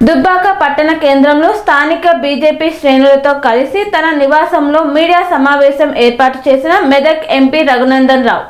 దుబ్బాక పట్టణ కేంద్రంలో స్థానిక బీజేపీ శ్రేణులతో కలిసి తన నివాసంలో మీడియా సమావేశం ఏర్పాటు చేసిన మెదక్ ఎంపీ రఘునందన్ రావు.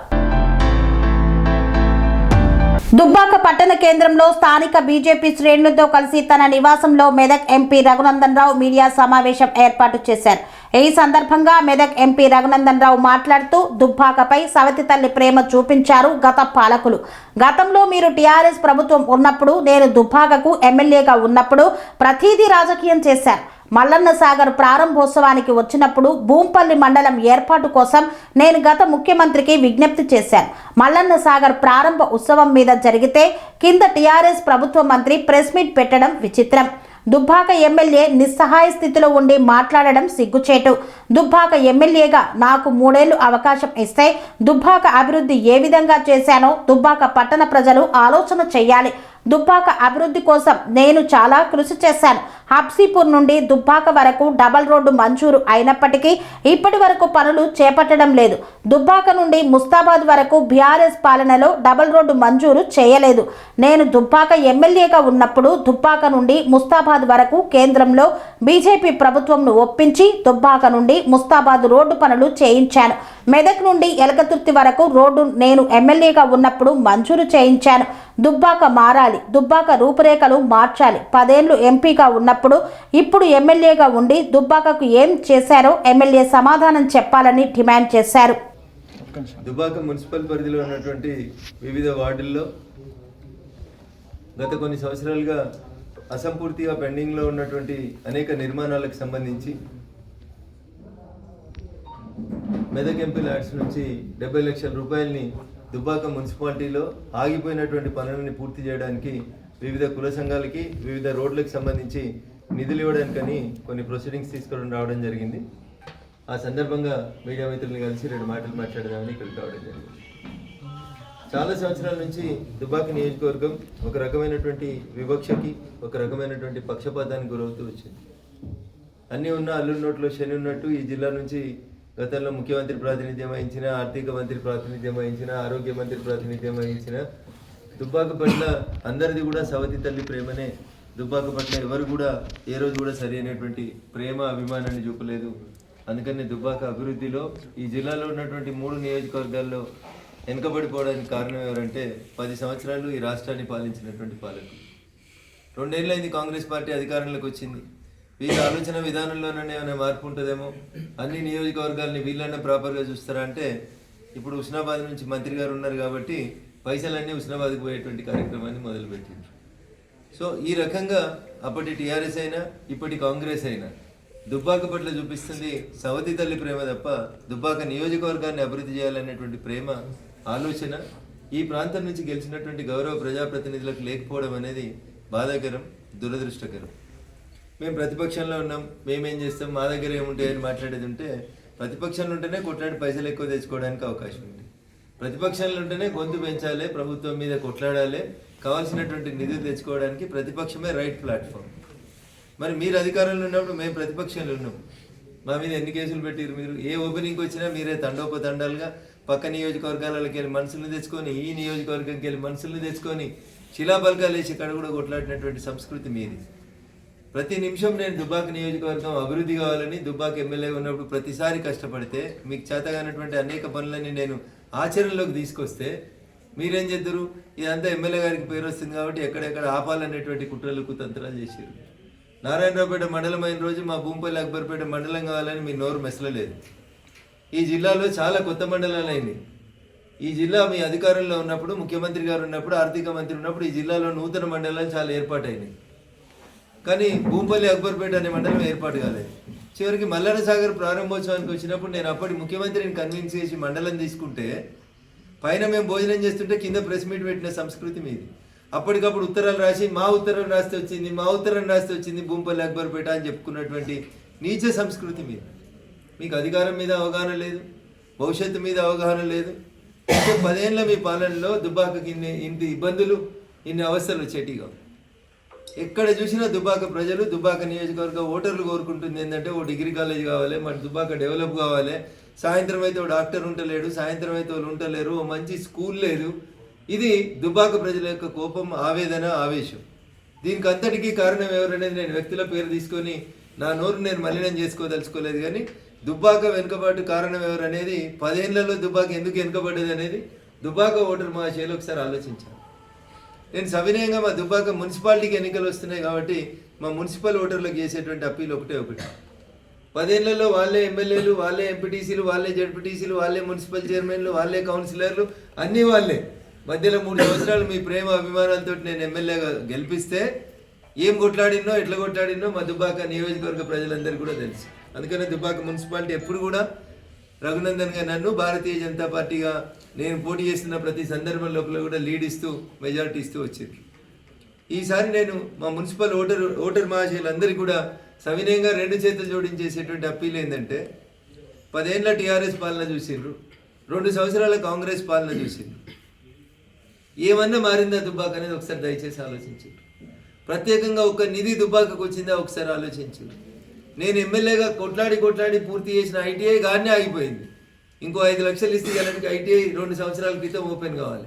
దుబ్బాక పట్టణ కేంద్రంలో స్థానిక బీజేపీ శ్రేణులతో కలిసి తన నివాసంలో మెదక్ ఎంపీ రఘునందన్ రావు మీడియా సమావేశం ఏర్పాటు చేశారు. ఈ సందర్భంగా మెదక్ ఎంపీ రఘునందన్ రావు మాట్లాడుతూ దుబ్బాకపై సవతి తల్లి ప్రేమ చూపించారు గత పాలకులు. గతంలో మీరు టీఆర్ఎస్ ప్రభుత్వం ఉన్నప్పుడు, నేను దుబ్బాకకు ఎమ్మెల్యేగా ఉన్నప్పుడు ప్రతిదీ రాజకీయం చేశారు. మల్లన్న సాగర్ ప్రారంభోత్సవానికి వచ్చినప్పుడు భూంపల్లి మండలం ఏర్పాటు కోసం నేను గత ముఖ్యమంత్రికి విజ్ఞప్తి చేశాను. మల్లన్న సాగర్ ప్రారంభ ఉత్సవం మీద జరిగితే కింద టీఆర్ఎస్ ప్రభుత్వ మంత్రి ప్రెస్ మీట్ పెట్టడం విచిత్రం. దుబ్బాక ఎమ్మెల్యే నిస్సహాయ స్థితిలో ఉండి మాట్లాడడం సిగ్గుచేటు. దుబ్బాక ఎమ్మెల్యేగా నాకు 3 ఏళ్లు అవకాశం ఇస్తే దుబ్బాక అభివృద్ధి ఏ విధంగా చేశానో దుబ్బాక పట్టణ ప్రజలు ఆలోచన చేయాలి. దుబ్బాక అభివృద్ధి కోసం నేను చాలా కృషి చేశాను. హబ్సీపూర్ నుండి దుబ్బాక వరకు డబల్ రోడ్డు మంజూరు అయినప్పటికీ ఇప్పటి వరకు పనులు చేపట్టడం లేదు. దుబ్బాక నుండి ముస్తాబాద్ వరకు బీఆర్ఎస్ పాలనలో డబల్ రోడ్డు మంజూరు చేయలేదు. నేను దుబ్బాక ఎమ్మెల్యేగా ఉన్నప్పుడు దుబ్బాక నుండి ముస్తాబాద్ వరకు కేంద్రంలో బీజేపీ ప్రభుత్వంను ఒప్పించి దుబ్బాక నుండి ముస్తాబాద్ రోడ్డు పనులు చేయించాను. మెదక్ నుండి ఎలకతుర్తి వరకు రోడ్డు నేను ఎమ్మెల్యేగా ఉన్నప్పుడు మంజూరు చేయించాను. దుబ్బాక మారాలి, దుబ్బాక రూపురేఖలు మార్చాలి. 10 ఏళ్లు ఎంపీగా ఉన్నప్పుడు, ఇప్పుడు ఎమ్మెల్యేగా ఉండి దుబ్బాకకు ఏం చేశారో ఎమ్మెల్యే సమాధానం చెప్పాలని డిమాండ్ చేశారు. దుబ్బాక మున్సిపల్ పరిధిలో ఉన్నటువంటి వివిధ వార్డుల్లో గత కొన్ని సంవత్సరాలుగా అసంపూర్తిగా పెండింగ్లో ఉన్నటువంటి అనేక నిర్మాణాలకు సంబంధించి మెదక్ ఎంపీ ల్యాడ్స్ నుంచి 70 లక్షల రూపాయలని దుబ్బాక మున్సిపాలిటీలో ఆగిపోయినటువంటి పనులని పూర్తి చేయడానికి వివిధ కుల సంఘాలకి వివిధ రోడ్లకు సంబంధించి నిధులు ఇవ్వడానికని కొన్ని ప్రొసీడింగ్స్ తీసుకొని రావడం జరిగింది. ఆ సందర్భంగా మీడియా మిత్రుల్ని కలిసి 2 మాటలు మాట్లాడదామని ఇక్కడికి రావడం జరిగింది. చాలా సంవత్సరాల నుంచి దుబ్బాక నియోజకవర్గం ఒక రకమైనటువంటి వివక్షకి, ఒక రకమైనటువంటి పక్షపాతానికి గురవుతూ వచ్చింది. అన్నీ ఉన్న అల్లుడి నోట్లో శని ఉన్నట్టు ఈ జిల్లా నుంచి గతంలో ముఖ్యమంత్రి ప్రాతినిధ్యం వహించిన, ఆర్థిక మంత్రి ప్రాతినిధ్యం వహించిన, ఆరోగ్య మంత్రి ప్రాతినిధ్యం వహించిన దుబ్బాక పట్ల అందరిది కూడా సవతి తల్లి ప్రేమనే. దుబ్బాక పట్ల ఎవరు కూడా ఏ రోజు కూడా సరి అయినటువంటి ప్రేమ అభిమానాన్ని చూపలేదు. అందుకని దుబ్బాక అభివృద్ధిలో ఈ జిల్లాలో ఉన్నటువంటి 3 నియోజకవర్గాల్లో వెనుకబడిపోవడానికి కారణం ఎవరంటే 10 సంవత్సరాలు ఈ రాష్ట్రాన్ని పాలించినటువంటి పాలకులు. 2 ఏళ్ళైంది కాంగ్రెస్ పార్టీ అధికారంలోకి వచ్చింది. వీళ్ళ ఆలోచన విధానంలోనే ఏమైనా మార్పు ఉంటుందేమో, అన్ని నియోజకవర్గాల్ని వీళ్ళన్నా ప్రాపర్గా చూస్తారా అంటే ఇప్పుడు హుస్నాబాద్ నుంచి మంత్రి గారు ఉన్నారు కాబట్టి పైసలన్నీ హుస్నాబాద్కి పోయేటువంటి కార్యక్రమాన్ని మొదలుపెట్టిండ్రు. సో ఈ రకంగా అప్పటి టీఆర్ఎస్ అయినా ఇప్పటి కాంగ్రెస్ అయినా దుబ్బాక పట్ల చూపిస్తుంది సవతి తల్లి ప్రేమ తప్ప దుబ్బాక నియోజకవర్గాన్ని అభివృద్ధి చేయాలనేటువంటి ప్రేమ ఆలోచన ఈ ప్రాంతం నుంచి గెలిచినటువంటి గౌరవ ప్రజాప్రతినిధులకు లేకపోవడం అనేది బాధాకరం, దురదృష్టకరం. మేము ప్రతిపక్షంలో ఉన్నాం, మేమేం చేస్తాం, మా దగ్గర ఏముంటాయని మాట్లాడేది ఉంటే ప్రతిపక్షంలో ఉంటేనే కొట్లాడి పైసలు ఎక్కువ తెచ్చుకోవడానికి అవకాశం ఉంది. ప్రతిపక్షంలో ఉంటేనే గొంతు పెంచాలి, ప్రభుత్వం మీద కొట్లాడాలి, కావాల్సినటువంటి నిధులు తెచ్చుకోవడానికి ప్రతిపక్షమే రైట్ ప్లాట్ఫామ్. మరి మీరు అధికారంలో ఉన్నప్పుడు మేము ప్రతిపక్షంలో ఉన్నాం, మా మీద ఎన్ని కేసులు పెట్టారు మీరు? ఏ ఓపెనింగ్కి వచ్చినా మీరే తండోపతండాలుగా పక్క నియోజకవర్గాలకి వెళ్ళి మనుషులను తెచ్చుకొని, ఈ నియోజకవర్గంకి వెళ్ళి మనుషులను తెచ్చుకొని శిలాబల్కాలు వేసి ఇక్కడ కూడా కొట్లాడినటువంటి సంస్కృతి మీది. ప్రతి నిమిషం నేను దుబ్బాక నియోజకవర్గం అభివృద్ధి కావాలని దుబ్బాక ఎమ్మెల్యే ఉన్నప్పుడు ప్రతిసారి కష్టపడితే మీకు చేతగానటువంటి అనేక పనులని నేను ఆచరణలోకి తీసుకొస్తే మీరేం చేద్దరు? ఇదంతా ఎమ్మెల్యే గారికి పేరు వస్తుంది కాబట్టి ఎక్కడెక్కడ ఆపాలనేటువంటి కుట్రలు కుతంత్రాలు చేశారు. నారాయణరావుపేట మండలం అయిన రోజు మా భూంపల్లి అక్బర్పేట మండలం కావాలని మీ నోరు మెసలలేదు. ఈ జిల్లాలో చాలా కొత్త మండలాలు అయినాయి. ఈ జిల్లా మీ అధికారంలో ఉన్నప్పుడు, ముఖ్యమంత్రి గారు ఉన్నప్పుడు, ఆర్థిక మంత్రి ఉన్నప్పుడు ఈ జిల్లాలో నూతన మండలాలు చాలా ఏర్పాటైనాయి. కానీ భూంపల్లి అక్బర్పేట అనే మండలం ఏర్పాటు కాలేదు. చివరికి మల్లన్న సాగర్ ప్రారంభోత్సవానికి వచ్చినప్పుడు నేను అప్పటి ముఖ్యమంత్రిని కన్విన్స్ చేసి మండలం తీసుకుంటే పైన మేము భోజనం చేస్తుంటే కింద ప్రెస్ మీట్ పెట్టిన సంస్కృతి మీది. అప్పటికప్పుడు ఉత్తరాలు రాసి మా ఉత్తరం రాస్తే వచ్చింది, మా ఉత్తరం రాస్తే వచ్చింది భూంపల్లి అక్బర్పేట అని చెప్పుకున్నటువంటి నీచ సంస్కృతి మీద. మీకు అధికారం మీద అవగాహన లేదు, భవిష్యత్తు మీద అవగాహన లేదు. 10 ఏళ్ళ మీ పాలనలో దుబ్బాకకి ఇన్ని ఇబ్బందులు, ఇన్ని అవస్థలు వచ్చేటిగా. ఎక్కడ చూసినా దుబ్బాక ప్రజలు, దుబ్బాక నియోజకవర్గ ఓటర్లు కోరుకుంటుంది ఏంటంటే ఓ డిగ్రీ కాలేజ్ కావాలి, మరి దుబ్బాక డెవలప్ కావాలి, సాయంత్రం అయితే ఓ డాక్టర్ ఉంటలేడు, సాయంత్రం అయితే వాళ్ళు ఉంటలేరు, ఓ మంచి స్కూల్ లేదు. ఇది దుబ్బాక ప్రజల యొక్క కోపం, ఆవేదన, ఆవేశం. దీనికి అంతటికీ కారణం ఎవరనేది నేను వ్యక్తుల పేరు తీసుకొని నా నోరు నేను మలినం చేసుకోదలుచుకోలేదు. కానీ దుబ్బాక వెనుకబాటు కారణం ఎవరనేది 10 ఏళ్లలో దుబ్బాక ఎందుకు వెనుకబడ్డది అనేది దుబ్బాక ఓటర్ మహాశయులు ఒకసారి ఆలోచించాను. నేను సవినయంగా మా దుబ్బాక మున్సిపాలిటీకి ఎన్నికలు వస్తున్నాయి కాబట్టి మా మున్సిపల్ ఓటర్లకు చేసేటువంటి అప్పీల్ ఒకటి 10 ఏళ్లలో వాళ్ళే ఎమ్మెల్యేలు, వాళ్ళే ఎంపీటీసీలు, వాళ్ళే జడ్పీటీసీలు, వాళ్ళే మున్సిపల్ చైర్మన్లు, వాళ్ళే కౌన్సిలర్లు, అన్నీ వాళ్ళే. మధ్యలో 3 సంవత్సరాలు మీ ప్రేమ అభిమానాలతో నేను ఎమ్మెల్యేగా గెలిపిస్తే ఏం కొట్లాడినో ఎట్లా కొట్లాడినో మా దుబ్బాక నియోజకవర్గ ప్రజలందరికీ కూడా తెలుసు. అందుకనే దుబ్బాక మున్సిపాలిటీ ఎప్పుడు కూడా రఘునందన్గా నన్ను భారతీయ జనతా పార్టీగా నేను పోటీ చేస్తున్న ప్రతి సందర్భంలో కూడా లీడ్ ఇస్తూ మెజారిటీ ఇస్తూ వచ్చారు. ఈసారి నేను మా మున్సిపల్ ఓటర్ మహాశయులందరికీ కూడా సవినయంగా 2 చేతులు జోడించేసేటువంటి అప్పీల్ ఏంటంటే 10 ఏళ్ల టీఆర్ఎస్ పాలన చూసిండ్రు, 2 సంవత్సరాల కాంగ్రెస్ పాలన చూసిండ్రు. ఏమన్నా మారిందా దుబ్బాక అనేది ఒకసారి దయచేసి ఆలోచించండి. ప్రత్యేకంగా ఒక నిధి దుబ్బాకకు వచ్చిందా ఒకసారి ఆలోచించండి. నేను ఎమ్మెల్యేగా కొట్లాడి పూర్తి చేసిన ఐటీఐ గానే ఆగిపోయింది. ఇంకో 5 లక్షలు ఇస్తే కనుక ఐటీఐ 2 సంవత్సరాల క్రితం ఓపెన్ కావాలి.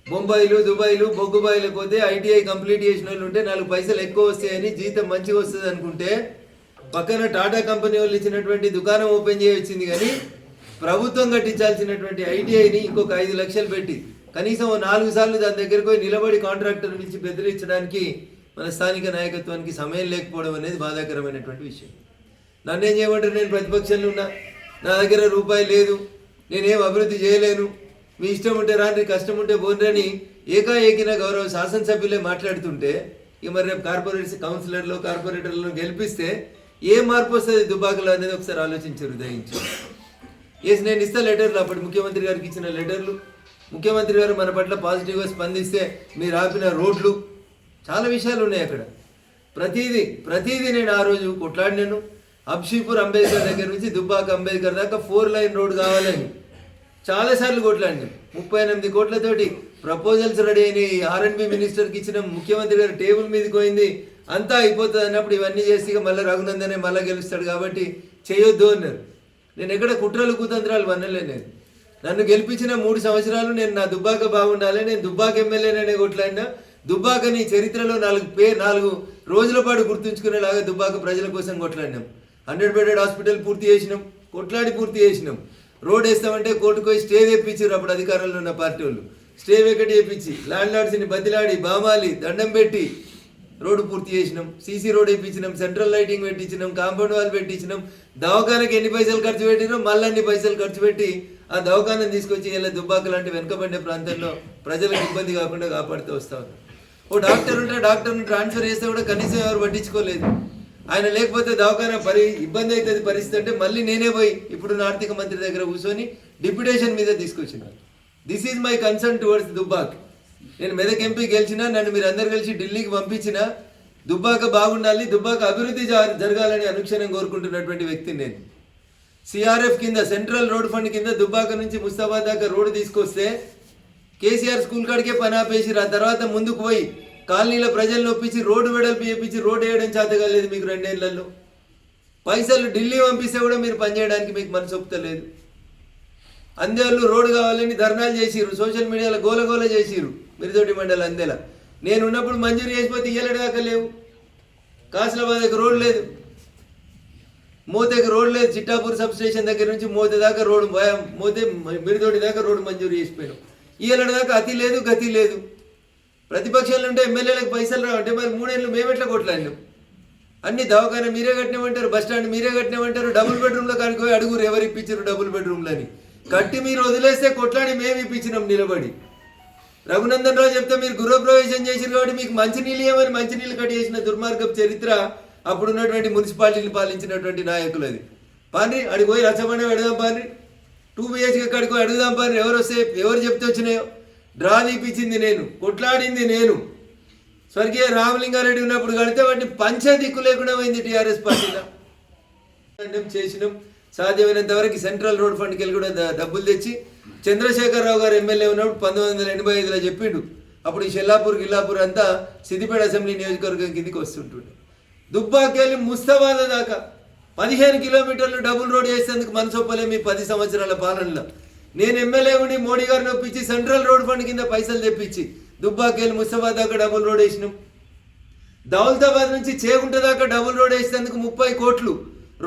బొంబాయిలు, దుబాయ్లు, బొగ్గుబాయిలకు పోతే ఐటీఐ కంప్లీట్ చేసిన వాళ్ళు ఉంటే 4 పైసలు ఎక్కువ వస్తాయని, జీతం మంచిగా వస్తుంది అనుకుంటే పక్కన టాటా కంపెనీ వాళ్ళు ఇచ్చినటువంటి దుకాణం ఓపెన్ చేయొచ్చింది. కానీ ప్రభుత్వం కట్టించాల్సినటువంటి ఐటీఐని ఇంకొక 5 లక్షలు పెట్టి కనీసం 4 సార్లు దాని దగ్గరికి పోయి నిలబడి కాంట్రాక్టర్ నుంచి బెదిరించడానికి మన స్థానిక నాయకత్వానికి సమయం లేకపోవడం అనేది బాధాకరమైనటువంటి విషయం. నన్నేం చేయమంటారు? నేను ప్రతిపక్షంలో ఉన్నా, నా దగ్గర రూపాయి లేదు, నేనేం అభివృద్ధి చేయలేను, మీ ఇష్టం ఉంటే రాని, కష్టం ఉంటే పోనని ఏకాఏకిన గౌరవ శాసనసభ్యులే మాట్లాడుతుంటే ఇక మరి రేపు కార్పొరేటర్లను గెలిపిస్తే ఏం మార్పు వస్తుంది దుబ్బాకలో అనేది ఒకసారి ఆలోచించారు, దయించి. ఎస్, నేను ఇస్తా లెటర్లు, అప్పటి ముఖ్యమంత్రి గారికి ఇచ్చిన లెటర్లు. ముఖ్యమంత్రి గారు మన పట్ల పాజిటివ్గా స్పందిస్తే మీరు ఆపిన రోడ్లు, చాలా విషయాలు ఉన్నాయి అక్కడ. ప్రతిదీ నేను ఆ రోజు కొట్లాడినాను. అబ్షీపూర్ అంబేద్కర్ దగ్గర నుంచి దుబ్బాక అంబేద్కర్ దాకా 4 లైన్ రోడ్ కావాలని చాలాసార్లు కొట్లాడినాను. 38 కోట్లతోటి ప్రపోజల్స్ రెడీ అయినాయి. R&B మినిస్టర్కి ఇచ్చిన, ముఖ్యమంత్రి గారు టేబుల్ మీదకి పోయింది, అంతా అయిపోతుంది అన్నప్పుడు ఇవన్నీ చేసి మళ్ళీ రఘునందనే మళ్ళీ గెలుస్తాడు కాబట్టి చేయొద్దు అన్నారు. నేను ఎక్కడ కుట్రలు కుతంత్రాలు వన్నలే. నన్ను గెలిపించిన 3 సంవత్సరాలు నేను నా దుబ్బాక బాగుండాలి, నేను దుబ్బాక ఎమ్మెల్యేనే కొట్లాడినా. దుబ్బాకని చరిత్రలో 4 రోజుల పాటు గుర్తుంచుకునేలాగా దుబ్బాక ప్రజల కోసం కొట్లాడినాం. 100 బెడెడ్ హాస్పిటల్ పూర్తి చేసినాం, కొట్లాడి పూర్తి చేసినాం. రోడ్ వేస్తామంటే కోర్టుకు పోయి స్టే తెప్పించారు అప్పుడు అధికారంలో ఉన్న పార్టీ వాళ్ళు. స్టే వెకటి వేయించి ల్యాండ్ లార్డ్స్ని బతిలాడి బామాలి దండం పెట్టి రోడ్డు పూర్తి చేసినాం. సీసీ రోడ్ వేయించినాం, సెంట్రల్ లైటింగ్ పెట్టించినాం, కాంపౌండ్ వాల్ పెట్టించినాం. దవాఖానకి ఎన్ని పైసలు ఖర్చు పెట్టినాం, మళ్ళీ అన్ని పైసలు ఖర్చు పెట్టి ఆ దవాఖానం తీసుకొచ్చి ఇలా దుబ్బాక లాంటి వెనుకబడిన ప్రాంతంలో ప్రజలకు ఇబ్బంది కాకుండా కాపాడుతూ వస్తా ఉన్నారు. ఓ డాక్టర్ ఉంటే డాక్టర్ని ట్రాన్స్ఫర్ చేస్తే కూడా కనీసం ఎవరు పట్టించుకోలేదు. ఆయన లేకపోతే దవాఖాన ఇబ్బంది అవుతుంది పరిస్థితి అంటే మళ్ళీ నేనే పోయి ఇప్పుడు ఆర్థిక మంత్రి దగ్గర కూర్చొని డిప్యుటేషన్ మీద తీసుకొచ్చిన. This is my concern towards Dubbak. నేను మెదక్ ఎంపీ గెలిచినా, నన్ను మీరు అందరు కలిసి ఢిల్లీకి పంపించినా దుబ్బాక బాగుండాలి, దుబ్బాక అభివృద్ధి జరగాలని అనుక్షణం కోరుకుంటున్నటువంటి వ్యక్తిని నేను. సిఆర్ఎఫ్ కింద, సెంట్రల్ రోడ్ ఫండ్ కింద దుబ్బాక నుంచి ముస్తాబాద్ దాకా రోడ్డు తీసుకొస్తే కేసీఆర్ స్కూల్ కాడికే పని ఆపేసి ఆ తర్వాత ముందుకు పోయి కాలనీల ప్రజలను ఒప్పించి రోడ్డు వెడల్పు చేపించి రోడ్డు వేయడం చేతగాలేదు మీకు 2 ఏళ్లలో. పైసలు ఢిల్లీ పంపిస్తే కూడా మీరు పనిచేయడానికి మీకు మనసు ఒప్పుతలేదు. అందేళ్ళు రోడ్డు కావాలని ధర్నాలు చేసిర్రు, సోషల్ మీడియాలో గోలగోల చేసిర్రు. మిరితోటి మండలి అందేలా నేను ఉన్నప్పుడు మంజూరు చేసిపోతే ఇయ్యలేడు దాకా లేవు. కాసిలాబాద్కి రోడ్ లేదు, మోతేకి రోడ్ లేదు. చిట్టాపూర్ సబ్ స్టేషన్ దగ్గర నుంచి మోతే దాకా రోడ్డు, మోతే మిరితోటి దాకా రోడ్డు మంజూరు చేసిపోయాం. ఇయ్యలేడు దాకా అతి లేదు గతి లేదు. ప్రతిపక్షాలు ఉంటే ఎమ్మెల్యేలకు పైసలు రావంటే మరి 3 ఏళ్ళు మేము ఎట్లా కొట్లాడినాం? అన్ని దవాఖాన మీరే కట్టినామంటారు, బస్ స్టాండ్ మీరే కట్టినామంటారు. డబుల్ బెడ్రూమ్లో కాడికి పోయి అడుగురు ఎవరు ఇప్పించారు డబుల్ బెడ్రూమ్లని. కట్టి మీరు వదిలేస్తే కొట్లాడి మేము ఇప్పించినాం నిలబడి. రఘునందన్ రావు చెప్తే మీరు గృహప్రవేశం చేసిరు కాబట్టి మీకు మంచినీళ్ళు ఏమని మంచినీళ్ళు కట్టి చేసిన దుర్మార్గపు చరిత్ర అప్పుడున్నటువంటి మున్సిపాలిటీని పాలించినటువంటి నాయకులు. అది పాని అడిగి పోయి రచ్చబండ పెడదాం, పాని 2 BHK కాడికి పోయి అడుగుదాం, పాని ఎవరు చెప్తే వచ్చినాయో. డ్రా తీపించింది నేను, కొట్లాడింది నేను. స్వర్గీయ రామలింగారెడ్డి ఉన్నప్పుడు కడితే వాటిని పంచే దిక్కు లేకుండా పోయింది టీఆర్ఎస్ పార్టీలో. చేసినాం సాధ్యమైనంత వరకు సెంట్రల్ రోడ్ ఫండ్కి వెళ్ళి కూడా డబ్బులు తెచ్చి చంద్రశేఖరరావు గారు ఎమ్మెల్యే ఉన్నప్పుడు 1985లో చెప్పిండు. అప్పుడు ఈ షెల్లాపూర్ గిల్లాపూర్ అంతా సిద్దిపేట అసెంబ్లీ నియోజకవర్గం కిందికి వస్తుంటుండే. దుబ్బాకెళ్ళి ముస్తాబాద్ దాకా 15 కిలోమీటర్లు డబుల్ రోడ్ చేసేందుకు మనసొప్పలే మీ 10 సంవత్సరాల పాలనలో. నేను ఎమ్మెల్యే ఉండి మోడీ గారిని ఒప్పించి సెంట్రల్ రోడ్ ఫండ్ కింద పైసలు తెప్పించి దుబ్బాకెళ్ళి ముస్తాబాద్ దాకా డబుల్ రోడ్ వేసినాం. దౌలతాబాద్ నుంచి చేగుంట దాకా డబుల్ రోడ్ వేసేందుకు 30 కోట్లు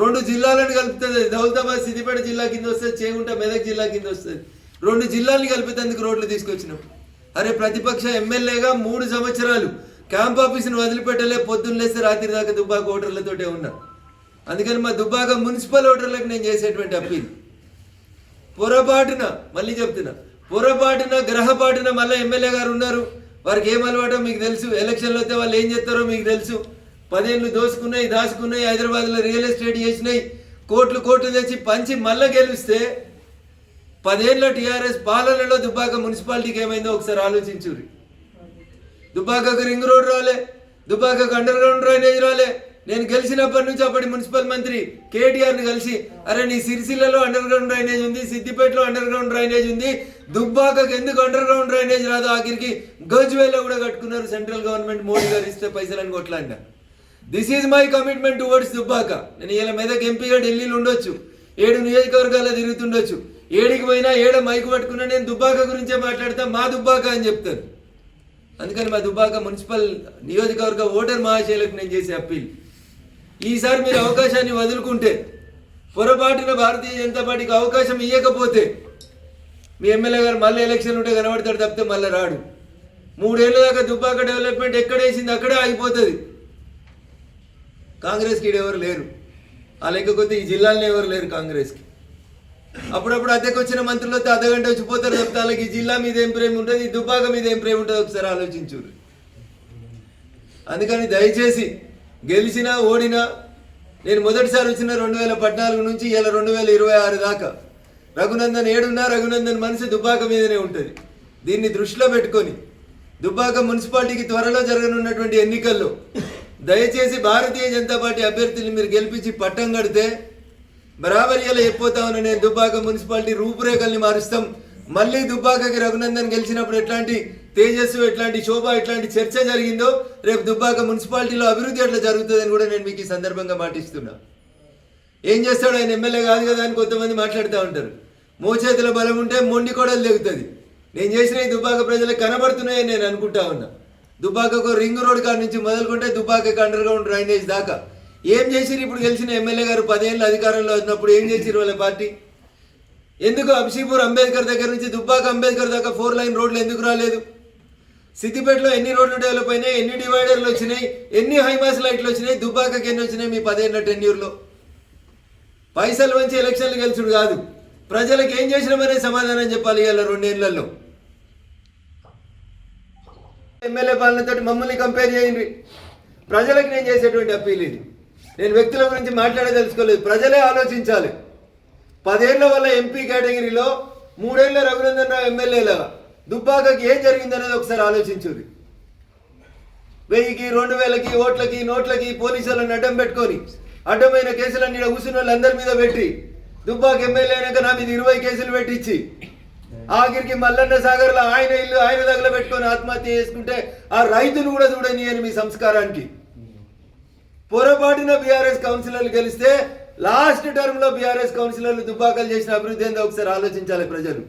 2 జిల్లాలను కలుపుతుంది. దౌలతాబాద్ సిద్దిపేట జిల్లా కింద వస్తుంది, చేగుంట మెదక్ జిల్లా కింద వస్తుంది. 2 జిల్లాలను కలిపేందుకు రోడ్లు తీసుకొచ్చినాం. అరే ప్రతిపక్ష ఎమ్మెల్యేగా 3 సంవత్సరాలు క్యాంప్ ఆఫీసును వదిలిపెట్టలే, పొద్దున్న లేస్తే రాత్రి దాకా దుబ్బాక ఓటర్లతోటే ఉన్నా. అందుకని మా దుబ్బాక మున్సిపల్ ఓటర్లకు నేను చేసేటువంటి అప్పీల్, పొరపాటున మళ్ళీ చెప్తున్నా, పొరపాటున గ్రహపాటున మళ్ళీ ఎమ్మెల్యే గారు ఉన్నారు, వారికి ఏం అలవాటో మీకు తెలుసు. ఎలక్షన్లో వస్తే వాళ్ళు ఏం చేస్తారో మీకు తెలుసు. 10 ఏళ్ళు దోసుకున్నాయి, దాచుకున్నాయి, హైదరాబాద్లో రియల్ ఎస్టేట్ చేసినాయి, కోట్లు తెచ్చి పంచి మళ్ళీ గెలిస్తే 10 ఏళ్ళ టీఆర్ఎస్ పాలనలో దుబ్బాక మున్సిపాలిటీకి ఏమైందో ఒకసారి ఆలోచించుర్రి. దుబ్బాకకు రింగ్ రోడ్ రాలే, దుబ్బాకకు అండర్ గ్రౌండ్ డ్రైనేజ్ రాలే. నేను గెలిచినప్పటి నుంచి అప్పటి మున్సిపల్ మంత్రి కేటీఆర్ని కలిసి, అరే నీ సిరిసిల్లలో అండర్ గ్రౌండ్ డ్రైనేజ్ ఉంది, సిద్దిపేటలో అండర్ గ్రౌండ్ డ్రైనేజ్ ఉంది, దుబ్బాకకు ఎందుకు అండర్ గ్రౌండ్ డ్రైనేజ్ రాదు? ఆఖరికి గజ్వేల్లో కూడా కట్టుకున్నారు, సెంట్రల్ గవర్నమెంట్ మోడీ గారు ఇస్తే పైసలని కొట్లాడినా. This is my commitment towards Dubbaka. నేను ఇలా మెదక్ ఎంపీగా ఢిల్లీలో ఉండొచ్చు, 7 నియోజకవర్గాల్లో తిరుగుతుండొచ్చు, ఏడికి పోయినా ఏడ మైకు పట్టుకున్నా నేను దుబ్బాక గురించే మాట్లాడతా, మా దుబ్బాక అని చెప్తాను. అందుకని మా దుబ్బాక మున్సిపల్ నియోజకవర్గ ఓటర్ మహాశైలకు నేను చేసే అప్పీల్, ఈసారి మీరు అవకాశాన్ని వదులుకుంటే, పొరపాటున భారతీయ జనతా పార్టీకి అవకాశం ఇవ్వకపోతే మీ ఎమ్మెల్యే గారు మళ్ళీ ఎలక్షన్ ఉంటే కనబడతాడు తప్పితే మళ్ళీ రాడు. 3 ఏళ్ళ దాకా దుబ్బాక డెవలప్మెంట్ ఎక్కడేసింది అక్కడే ఆగిపోతుంది. కాంగ్రెస్కి ఎవరు లేరు, ఆ లేకపోతే ఈ జిల్లాలో ఎవరు లేరు కాంగ్రెస్కి. అప్పుడప్పుడు అద్దెకు వచ్చిన మంత్రులతో అర్ధగంట వచ్చిపోతారు తప్పితే వాళ్ళకి ఈ జిల్లా మీద ఏం ప్రేమ ఉంటుంది, ఈ దుబ్బాక మీద ఏం ప్రేమ ఉంటుంది ఒకసారి ఆలోచించు. అందుకని దయచేసి గెలిచినా ఓడినా, నేను మొదటిసారి వచ్చిన 2014 నుంచి ఇలా 2026 దాకా రఘునందన్ ఏడున్నా రఘునందన్ మనసు దుబ్బాక మీదనే ఉంటుంది. దీన్ని దృష్టిలో పెట్టుకొని దుబ్బాక మున్సిపాలిటీకి త్వరలో జరగనున్నటువంటి ఎన్నికల్లో దయచేసి భారతీయ జనతా పార్టీ అభ్యర్థుల్ని మీరు గెలిపించి పట్టం కడితే బరాబరియాలో చెప్పిపోతామని నేను దుబ్బాక మున్సిపాలిటీ రూపురేఖల్ని మారుస్తాం. మళ్ళీ దుబ్బాకకి రఘునందన్ గెలిచినప్పుడు ఎట్లాంటి తేజస్సు, ఎట్లాంటి శోభ, ఎట్లాంటి చర్చ జరిగిందో రేపు దుబ్బాక మున్సిపాలిటీలో అభివృద్ధి ఎట్లా జరుగుతుందని కూడా నేను మీకు ఈ సందర్భంగా మాటిస్తున్నా. ఏం చేస్తాడు ఆయన, ఎమ్మెల్యే కాదు కదా అని కొంతమంది మాట్లాడుతూ ఉంటారు. మోచేతుల బలం ఉంటే మొండి కూడా తెగుతుంది. నేను చేసిన ఈ దుబ్బాక ప్రజలకు కనబడుతున్నాయని నేను అనుకుంటా ఉన్నా. దుబ్బాకకు రింగ్ రోడ్ కాడ నుంచి మొదలుకుంటే దుబ్బాకకి అండర్ గ్రౌండ్ డ్రైనేజ్ దాకా ఏం చేసిరు? ఇప్పుడు గెలిచిన ఎమ్మెల్యే గారు 10 ఏళ్ళు అధికారంలో ఉన్నప్పుడు ఏం చేసిరు వాళ్ళ పార్టీ? ఎందుకు అబ్షీపూర్ అంబేద్కర్ దగ్గర నుంచి దుబ్బాక అంబేద్కర్ దాకా 4 లైన్ రోడ్లు ఎందుకు రాలేదు? సిద్దిపేటలో ఎన్ని రోడ్లు డెవలప్ అయినాయి, ఎన్ని డివైడర్లు వచ్చినాయి, ఎన్ని హైమాస్ లైట్లు వచ్చినాయి, దుబ్బాకకి ఎన్ని వచ్చినాయి మీ 10 ఏళ్ళ టెన్యూర్లో? పైసలు వంచి ఎలక్షన్లు గెలుచుడు కాదు, ప్రజలకు ఏం చేసినామనే సమాధానం చెప్పాలి. ఇవాళ 2 ఏళ్లలో ఎమ్మెల్యే పాలనతో మమ్మల్ని కంపేర్ చేయండి. ప్రజలకు నేను చేసేటువంటి అప్పీల్ ఇది. నేను వ్యక్తుల గురించి మాట్లాడదలుచుకోలేదు, ప్రజలే ఆలోచించాలి. 10 ఏళ్ల వల్ల ఎంపీ కేటగిరీలో 3 ఏళ్ల రఘునందన్ రావు ఎమ్మెల్యేల దుబ్బాకకి ఏం జరిగిందనేది ఒకసారి ఆలోచించుది. 1000కి 2000కి ఓట్లకి నోట్లకి పోలీసులను అడ్డం పెట్టుకొని అడ్డమైన కేసులన్నీ కూర్చున్న వాళ్ళందరి మీద పెట్టి దుబ్బాక ఎమ్మెల్యే అయినాక నా మీద 20 కేసులు పెట్టించి ఆఖరికి మల్లన్న సాగర్లో ఆయన ఇల్లు ఆయన దగ్గర పెట్టుకొని ఆత్మహత్య చేసుకుంటే ఆ రైతును కూడా చూడని అని మీ సంస్కారానికి. పొరపాటున బీఆర్ఎస్ కౌన్సిలర్లు గెలిస్తే లాస్ట్ టర్మ్లో బీఆర్ఎస్ కౌన్సిలర్లు దుబ్బాకలు చేసిన అభివృద్ధి ఏందో ఒకసారి ఆలోచించాలి ప్రజలు.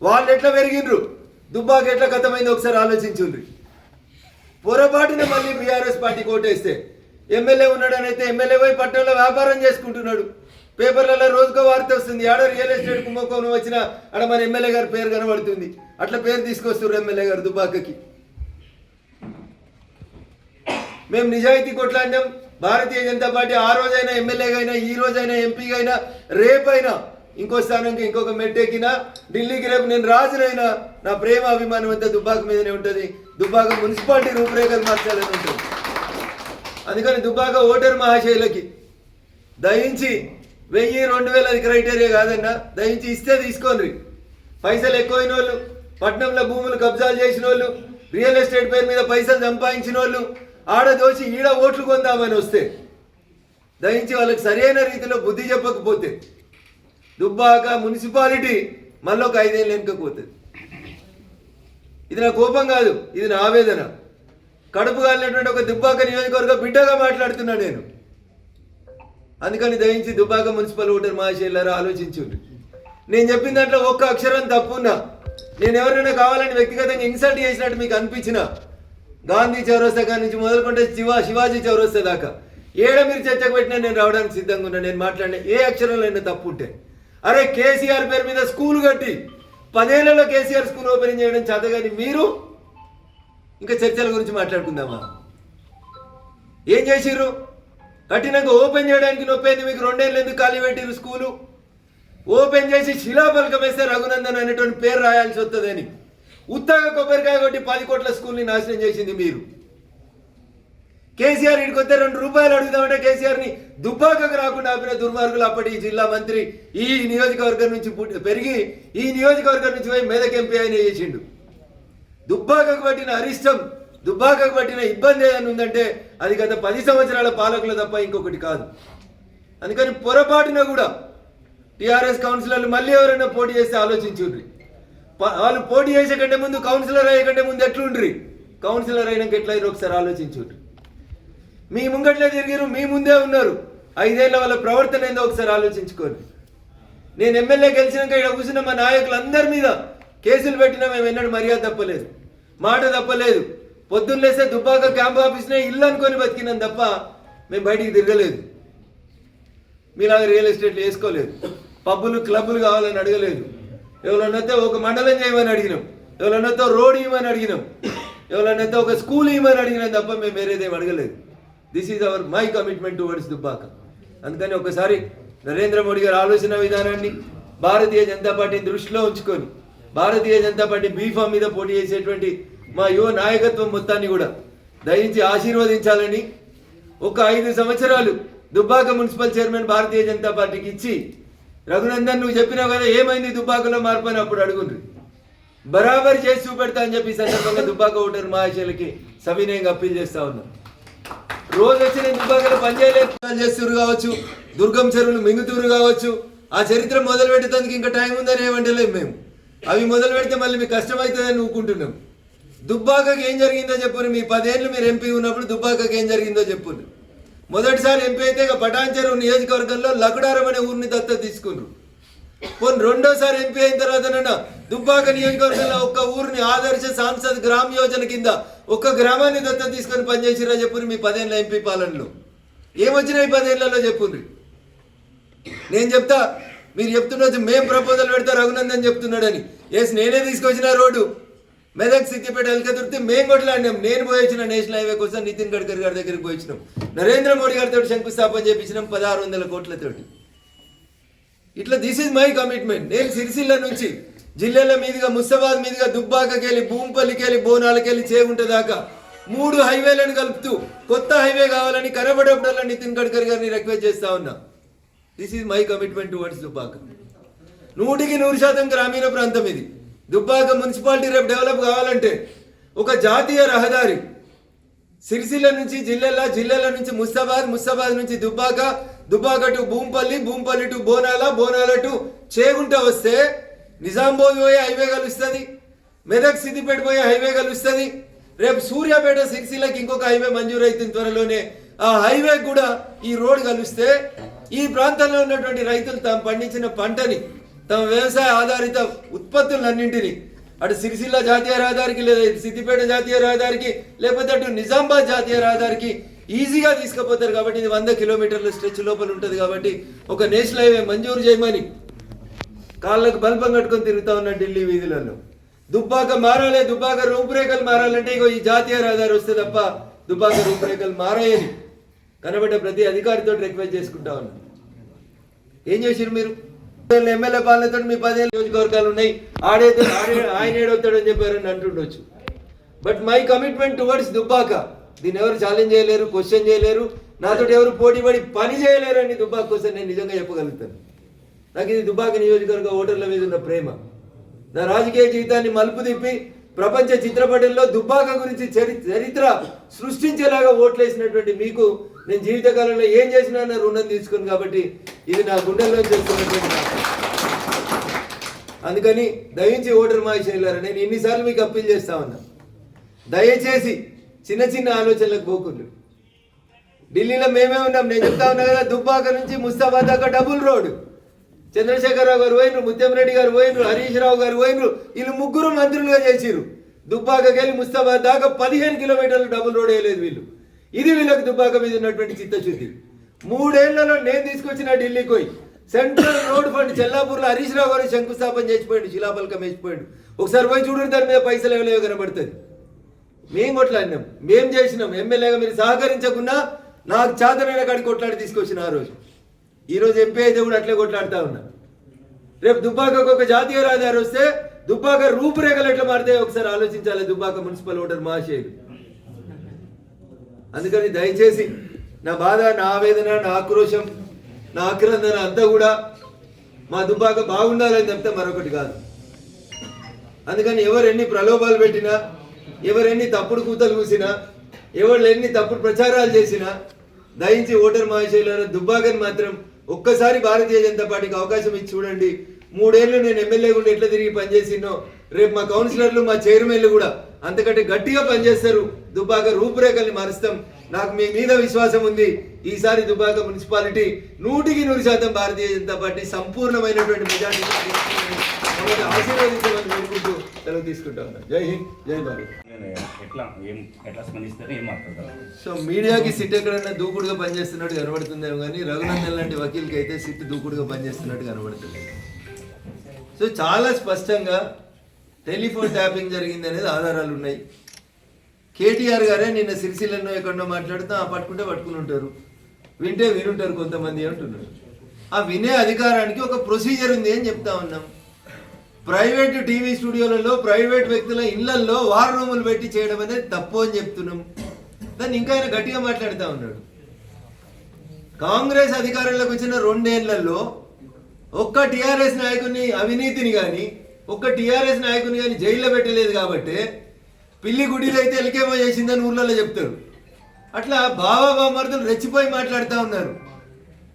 వాళ్ళు ఎట్లా పెరిగిండ్రు, దుబ్బాక ఎట్లా గతమైందో ఒకసారి ఆలోచించుండ్రి. పొరపాటున మళ్ళీ బీఆర్ఎస్ పార్టీ కోటేస్తే ఎమ్మెల్యే ఉన్నాడనైతే ఎమ్మెల్యే పోయి పట్టణంలో వ్యాపారం చేసుకుంటున్నాడు. పేపర్లలో రోజుకో వార్త వస్తుంది, ఆడ రియల్ ఎస్టేట్ కుంభకోణం వచ్చినా ఆడ మన ఎమ్మెల్యే గారి పేరు కనబడుతుంది. అట్లా పేరు తీసుకొస్తున్నారు ఎమ్మెల్యే గారు దుబ్బాకకి. మేము నిజాయితీ కొట్లాడినాం. భారతీయ జనతా పార్టీ ఆ రోజైనా ఎమ్మెల్యేగా అయినా, ఈ రోజైనా ఎంపీగా అయినా, రేపైనా ఇంకో స్థానంకి ఇంకొక మెట్టెక్కినా, ఢిల్లీకి రేపు నేను రాజునైనా నా ప్రేమ అభిమానం అంతా దుబ్బాక మీదనే ఉంటుంది. దుబ్బాక మున్సిపాలిటీ రూపురేఖలు మార్చాలని ఉంటుంది. అందుకని దుబ్బాక ఓటర్ మహాశైలకి దయించి 1000-2000 అది క్రైటీరియా కాదన్నా, దయించి ఇస్తే తీసుకోండి. పైసలు ఎక్కువైన వాళ్ళు, పట్నంలో భూములు కబ్జాలు చేసిన వాళ్ళు, రియల్ ఎస్టేట్ పేరు మీద పైసలు సంపాదించిన వాళ్ళు ఆడ దోచి ఈడ ఓట్లు కొందామని వస్తే దయించి వాళ్ళకి సరైన రీతిలో బుద్ధి చెప్పకపోతే దుబ్బాక మున్సిపాలిటీ మళ్ళీ ఒక 5 ఏళ్ళు వెనుకపోతుంది. ఇది నా కోపం కాదు, ఇది నా ఆవేదన. కడుపు కాలినటువంటి ఒక దుబ్బాక నియోజకవర్గ బిడ్డగా మాట్లాడుతున్నా నేను. అందుకని దయించి దుబ్బాక మున్సిపల్ ఓటర్ మహాశైలారా ఆలోచించుంది. నేను చెప్పిన దాంట్లో ఒక్క అక్షరం తప్పున్నా, నేను ఎవరైనా కావాలని వ్యక్తిగతంగా ఇన్సల్ట్ చేసినట్టు మీకు అనిపించినా గాంధీ చౌరస్తా కాడి నుంచి మొదలుకుంటే శివాజీ చౌరస్తా దాకా ఏడ మీరు చర్చకు పెట్టినా నేను రావడానికి సిద్ధంగా ఉన్నా. నేను మాట్లాడిన ఏ అక్షరంలో అయినా తప్పు ఉంటే, అరే కేసీఆర్ పేరు మీద స్కూల్ కట్టి 10 ఏళ్లలో కేసీఆర్ స్కూల్ ఓపెనింగ్ చేయడం చేతగాని మీరు ఇంకా చర్చల గురించి మాట్లాడుకుందామా? ఏం చేసిర్రు? కట్టినాక ఓపెన్ చేయడానికి నొప్పేది మీకు 2 ఏళ్ళు ఎందుకు ఖాళీ పెట్టిరు స్కూలు? ఓపెన్ చేసి శిలాఫలకం వేస్తే రఘునందన్ అనేటువంటి పేరు రాయాల్సి వస్తుందని ఉత్తగా కొబ్బరికాయ కొట్టి 10 కోట్ల స్కూల్ని నాశనం చేసింది మీరు. కేసీఆర్ ఇంటికి వస్తే 2 రూపాయలు అడుగుదామంటే కేసీఆర్ని దుబ్బాకకు రాకుండా ఆపిన దుర్మార్గులు అప్పటి జిల్లా మంత్రి ఈ నియోజకవర్గం నుంచి పెరిగి ఈ నియోజకవర్గం నుంచి పోయి మెదక్ ఎంపీ ఆయన చేసిండు. దుబ్బాకకు పట్టిన అరిష్టం, దుబ్బాకకు పట్టిన ఇబ్బంది ఏదైనా ఉందంటే అది గత 10 సంవత్సరాల పాలకులు తప్ప ఇంకొకటి కాదు. అందుకని పొరపాటున కూడా టీఆర్ఎస్ కౌన్సిలర్లు మళ్ళీ ఎవరైనా పోటీ చేస్తే ఆలోచించుండ్రి. వాళ్ళు పోటీ చేసే కంటే ముందు కౌన్సిలర్ అయ్యే కంటే ముందు ఎట్లుండ్రి, కౌన్సిలర్ అయినాక ఎట్లయినా ఒకసారి ఆలోచించుండ్రి. మీ ముంగట్లే తిరిగిరు, మీ ముందే ఉన్నారు. 5 ఏళ్ల వాళ్ళ ప్రవర్తన ఏందో ఒకసారి ఆలోచించుకోండి. నేను ఎమ్మెల్యే గెలిచినాక ఇక్కడ కూర్చున్న మా నాయకులందరి మీద కేసులు పెట్టినా మేము ఎన్నడూ మర్యాద తప్పలేదు, మాట తప్పలేదు. పొద్దున్న లేస్తే దుబ్బాక క్యాంప్ ఆఫీస్నే ఇల్లు అనుకొని బతికినాం తప్ప మేము బయటికి తిరగలేదు. మీలాగా రియల్ ఎస్టేట్లు వేసుకోలేదు, పబ్బులు క్లబ్బులు కావాలని అడగలేదు. ఎవరన్నైతే ఒక మండలం చేయమని అడిగినాం, ఎవరన్నైతే రోడ్ ఇవ్వమని అడిగినాం, ఎవరన్నైతే ఒక స్కూల్ ఇవ్వమని అడిగినాం తప్ప మేము వేరేదేం అడగలేదు. This is our my commitment towards Dubbaka. అందుకని ఒకసారి నరేంద్ర మోడీ గారి ఆలోచన విధానాన్ని భారతీయ జనతా పార్టీని దృష్టిలో ఉంచుకొని భారతీయ జనతా పార్టీ బీఫామ్ మీద పోటీ చేసేటువంటి మా యువ నాయకత్వం మొత్తాన్ని కూడా దయించి ఆశీర్వదించాలని, ఒక 5 సంవత్సరాలు దుబ్బాక మున్సిపల్ చైర్మన్ భారతీయ జనతా పార్టీకి ఇచ్చి, రఘునందన్ నువ్వు చెప్పినావు కదా ఏమైంది దుబ్బాకలో మార్పు అని అప్పుడు అడుగుండ్రి, బరాబరి చేసి చూపెడతా అని చెప్పి సందర్భంగా దుబ్బాక ఓటర్ మహాశయులకి సవినయంగా అప్పీల్ చేస్తా ఉన్నాం. రోజు వచ్చి నేను దుబ్బాకలో పనిచేయలేదు చేస్తురు కావచ్చు, దుర్గం చెరువులు మింగుతూరు కావచ్చు, ఆ చరిత్ర మొదలు పెట్టేందుకు ఇంకా టైం ఉందని ఏమంటలేము మేము. అవి మొదలు పెడితే మళ్ళీ మీకు కష్టమవుతుందని ఊరుకుంటున్నాం. దుబ్బాకకి ఏం జరిగిందో చెప్పురు. మీ 10 ఏళ్ళు మీరు ఎంపీ ఉన్నప్పుడు దుబ్బాకకి ఏం జరిగిందో చెప్పురు. మొదటిసారి ఎంపీ అయితే ఇక పటాన్ చెరువు నియోజకవర్గంలో లకుడారం అనే ఊరిని దత్తత తీసుకున్నారు. పోనీ రెండోసారి ఎంపీ అయిన తర్వాత దుబ్బాక నియోజకవర్గంలో ఒక్క ఊరిని ఆదర్శ సాంసద్ గ్రామ యోజన కింద ఒక్క గ్రామాన్ని దత్తత తీసుకొని పనిచేసిరా చెప్పురు. మీ 10 ఏళ్ళ ఎంపీ పాలనలో ఏమొచ్చినాయి 10 ఏళ్లలో చెప్పుర్రి. నేను చెప్తా, మీరు చెప్తున్నది మేము ప్రపోజల్ పెడతా రఘునందన్ చెప్తున్నాడని. ఎస్ నేనే తీసుకొచ్చిన రోడ్డు మెదక్ సిద్దిపేట ఎల్కతుర్తి మేము కొట్లాడినాం. నేను పోయి వచ్చిన నేషనల్ హైవే కోసం నితిన్ గడ్కరీ గారి దగ్గరికి పోయి వచ్చినాం. నరేంద్ర మోడీ గారితో శంకుస్థాపన చేయించినాం 1600 కోట్లతోటి. ఇట్లా దిస్ ఈజ్ మై కమిట్మెంట్. నేను సిరిసిల్ల నుంచి జిల్లాల మీదుగా ముస్తాబాద్ మీదుగా దుబ్బాకకి వెళ్ళి భూంపల్లికి వెళ్ళి బోనాలకి వెళ్ళి చేగుంట దాకా 3 హైవేలను కలుపుతూ కొత్త హైవే కావాలని కనబడేప్పుడల్లా నితిన్ గడ్కరీ గారిని రిక్వెస్ట్ చేస్తా ఉన్నా. This is my commitment towards Dubbaka. 100% గ్రామీణ ప్రాంతం ఇది. దుబ్బాక మున్సిపాలిటీ రేపు డెవలప్ కావాలంటే ఒక జాతీయ రహదారి సిరిసిల్ల నుంచి జిల్లాల నుంచి ముస్తాబాద్ నుంచి దుబ్బాక టు భూంపల్లి టు బోనాల టు చేగుంట వస్తే నిజామాబాద్ పోయే హైవే కలుస్తుంది, మెదక్ సిద్దిపేట పోయే హైవే కలుస్తుంది. రేపు సూర్యాపేట సిరిసిల్లకి ఇంకొక హైవే మంజూరు అవుతుంది త్వరలోనే. ఆ హైవే కూడా ఈ రోడ్ కలిస్తే ఈ ప్రాంతంలో ఉన్నటువంటి రైతులు తాము పండించిన పంటని, తమ వ్యవసాయ ఆధారిత ఉత్పత్తులన్నింటినీ అటు సిరిసిల్ల జాతీయ రహదారికి లేదా సిద్దిపేట జాతీయ రహదారికి లేకపోతే అటు నిజామాబాద్ జాతీయ రహదారికి ఈజీగా తీసుకుపోతారు. కాబట్టి ఇది 100 కిలోమీటర్ల స్ట్రెచ్ లోపల ఉంటుంది. కాబట్టి ఒక నేషనల్ హైవే మంజూరు చేయమని కాళ్ళకు బల్బం కట్టుకొని తిరుగుతా ఉన్న ఢిల్లీ వీధులలో దుబ్బాక మారాలి, దుబ్బాక రూపురేఖలు మారాలంటే ఇగో ఈ జాతీయ రహదారి వస్తే తప్ప దుబ్బాక రూపురేఖలు మారాయని కనబడ్డ ప్రతి అధికారితో రిక్వెస్ట్ చేసుకుంటా ఉన్నా. ఏం చేసిరు మీరు? ఎమ్మెల్యే పాలనతో మీ 10 ఏళ్ళ నియోజకవర్గాలు ఉన్నాయి, ఆయన ఏడవుతాడని చెప్పారని అంటుండొచ్చు. But my commitment towards Dubbaka, దీన్ని ఎవరు ఛాలెంజ్ చేయలేరు, క్వశ్చన్ చేయలేరు, నాతో ఎవరు పోటీ పడి పని చేయలేరు అని దుబ్బాక కోసం నేను నిజంగా చెప్పగలుగుతాను. నాకు ఇది దుబ్బాక నియోజకవర్గ ఓటర్ల మీద ఉన్న ప్రేమ. నా రాజకీయ జీవితాన్ని మలుపు తిప్పి ప్రపంచ చిత్రపటంలో దుబ్బాక గురించి చరిత్ర సృష్టించేలాగా ఓట్లేసినటువంటి మీకు నేను జీవితకాలంలో ఏం చేసినా నా రుణం తీసుకుని, కాబట్టి ఇది నా గుండెల్లో చేస్తున్నటువంటి. అందుకని దయించి ఓటర్ మహాశయులారా, నేను ఇన్నిసార్లు మీకు అప్పీల్ చేస్తా ఉన్నా, దయచేసి చిన్న ఆలోచనలకు పోకుండా. ఢిల్లీలో మేమే ఉన్నాం, నేను చెప్తా ఉన్నా కదా, దుబ్బాక నుంచి ముస్తాబాద్ దాకా డబుల్ రోడ్. చంద్రశేఖరరావు గారు పోయినరు, ముత్యంరెడ్డి గారు పోయినరు, హరీష్ రావు గారు పోయినరు, వీళ్ళు 3 మంత్రులుగా చేసిరు. దుబ్బాకకెళ్ళి ముస్తాబాద్ దాకా 15 కిలోమీటర్లు డబుల్ రోడ్ వేయలేదు వీళ్ళు. ఇది వీళ్ళకి దుబ్బాక మీద ఉన్నటువంటి చిత్తశుద్ధి. 3 ఏళ్లలో నేను తీసుకొచ్చిన ఢిల్లీకి పోయి central road fund చెల్లాపూర్లో Harish Rao గారు శంకుస్థాపన చేసిపోయాడు, శిలాఫలకం వేసిపోయాడు. ఒకసారి పోయి చూడండి, దాని మీద పైసలు ఎవలేవో కనబడుతుంది. మేము కొట్లాడినాం, మేము చేసినాం. ఎమ్మెల్యేగా మీరు సహకరించకున్నా నాకు చాదరైన కాడికి కొట్లాడి తీసుకొచ్చిన ఆ రోజు. ఈరోజు ఎంపీ అయితే కూడా అట్లే కొట్లాడుతూ ఉన్నా. రేపు దుబ్బాకకు ఒక జాతీయ రహదారి వస్తే దుబ్బాక రూపురేఖలు ఎట్లా మారుతాయో ఒకసారి ఆలోచించాలి దుబ్బాక మున్సిపల్ ఓటర్ మహాశయులు. అందుకని దయచేసి నా బాధ, నా ఆవేదన, నా ఆక్రోశం, నా ఆక్రందన అంతా కూడా మా దుబ్బాక బాగుండాలని చెప్తే మరొకటి కాదు. అందుకని ఎవరు ఎన్ని ప్రలోభాలు పెట్టినా, ఎవరు ఎన్ని తప్పుడు కూతలు కూసినా, ఎవరు ఎన్ని తప్పుడు ప్రచారాలు చేసినా దయించి ఓటర్ మహాశయులను దుబ్బాకని మాత్రం ఒక్కసారి భారతీయ జనతా పార్టీకి అవకాశం ఇచ్చి చూడండి. 3 ఏళ్ళు నేను ఎమ్మెల్యే కూడా ఎట్లా తిరిగి పనిచేసినో రేపు మా కౌన్సిలర్లు, మా చైర్మన్లు కూడా అంతకంటే గట్టిగా పనిచేస్తారు. దుబ్బాక రూపురేఖల్ని మారుస్తాం. నాకు మీ మీద విశ్వాసం ఉంది. ఈసారి దుబ్బాక మున్సిపాలిటీ 100% భారతీయ జనతా పార్టీ సంపూర్ణమైనటువంటి మెజార్టీ ఆశీర్వదించమని కోరుకుంటూ సెలవు తీసుకుంటా ఉన్నా. జై హింద్, జై భారత్. సో మీడియాకి సిట్ ఎక్కడన్నా దూకుడుగా పనిచేస్తున్నట్టు కనబడుతుందేమో కానీ రఘునందన్ లాంటి వకీల్కి అయితే సిట్ దూకుడుగా పనిచేస్తున్నట్టు కనబడుతుంది. సో చాలా స్పష్టంగా టెలిఫోన్ ట్యాపింగ్ జరిగింది అనేది ఆధారాలు ఉన్నాయి. కేటీఆర్ గారే నిన్న సిరిసిల్లలో ఎక్కడో మాట్లాడుతూ పట్టుకుంటే పట్టుకుని ఉంటారు, వింటే వినుంటారు కొంతమంది అంటున్నారు. ఆ వినే అధికారానికి ఒక ప్రొసీజర్ ఉంది అని చెప్తా ఉన్నాం. ప్రైవేట్ టీవీ స్టూడియోలలో, ప్రైవేట్ వ్యక్తుల ఇళ్లల్లో వార్ రూములు పెట్టి చేయడం అనేది తప్పు అని చెప్తున్నాం. దాన్ని ఇంకా ఆయన గట్టిగా మాట్లాడుతూ ఉన్నాడు. కాంగ్రెస్ అధికారంలోకి వచ్చిన 2 ఏళ్లలో ఒక్క టీఆర్ఎస్ నాయకుని అవినీతిని కానీ, ఒక్క టీఆర్ఎస్ నాయకుని కానీ జైల్లో పెట్టలేదు. కాబట్టి పిల్లి గుడిలో అయితే ఎలికేమో చేసిందని ఊర్లలో చెప్తారు. అట్లా బామర్దులు రెచ్చిపోయి మాట్లాడుతూ ఉన్నారు.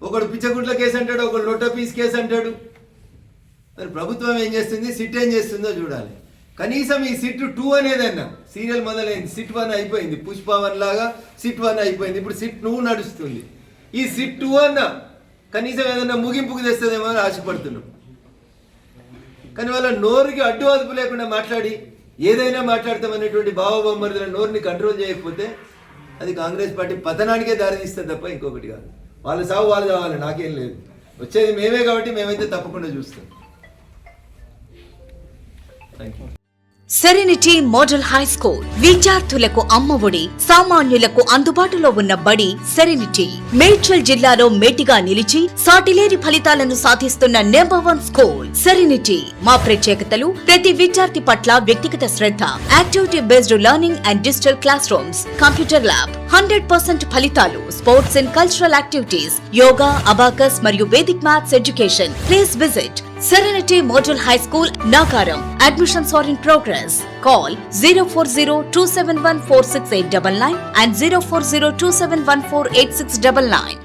ఒకడు పిచ్చగుంట్ల కేసు అంటాడు, ఒకడు లొట్ట పీస్ కేసు అంటాడు. మరి ప్రభుత్వం ఏం చేస్తుంది, సిట్ ఏం చేస్తుందో చూడాలి. కనీసం ఈ సిట్ 2 అనేది అన్నా సీరియల్ మొదలైంది. సిట్ 1 అయిపోయింది, పుష్ప 1 లాగా సిట్ 1 అయిపోయింది. ఇప్పుడు సిట్ 2 నడుస్తుంది. ఈ సిట్ 2 అన్నా కనీసం ఏదన్నా ముగింపుకు తెస్తుందేమో అని ఆశపడుతున్నాం. కానీ వాళ్ళ నోరుకి అడ్డు అదుపు లేకుండా మాట్లాడి ఏదైనా మాట్లాడతామనేటువంటి భావబొమ్మరుల నోరుని కంట్రోల్ చేయకపోతే అది కాంగ్రెస్ పార్టీ పతనానికే దారితీస్తుంది తప్ప ఇంకొకటి కాదు. వాళ్ళ సాగు వాళ్ళు కావాలి, నాకేం లేదు. వచ్చేది మేమే కాబట్టి మేమైతే తప్పకుండా చూస్తాం. Thank you. Serenity model high school విద్యార్థులకు అమ్మఒడి, సామాన్యులకు అందుబాటులో ఉన్న బడి సెరెనిటీ. మేడ్చల్ జిల్లాలో మేటిగా నిలిచి సాటిలేని ఫలితాలను సాధిస్తున్న #1 స్కూల్ సెరెనిటీ. మా ప్రత్యేకతలు ప్రతి విద్యార్థి పట్ల వ్యక్తిగత శ్రద్ధ, activity based learning and digital class rooms, computer lab, 100% ఫలితాలు, sports and cultural activities, yoga, abacus మరియు Vedic maths education. Please visit Serenity Model High School, Nagaram. Admissions are in progress. Call 040-271-46899 and 040-271-48699.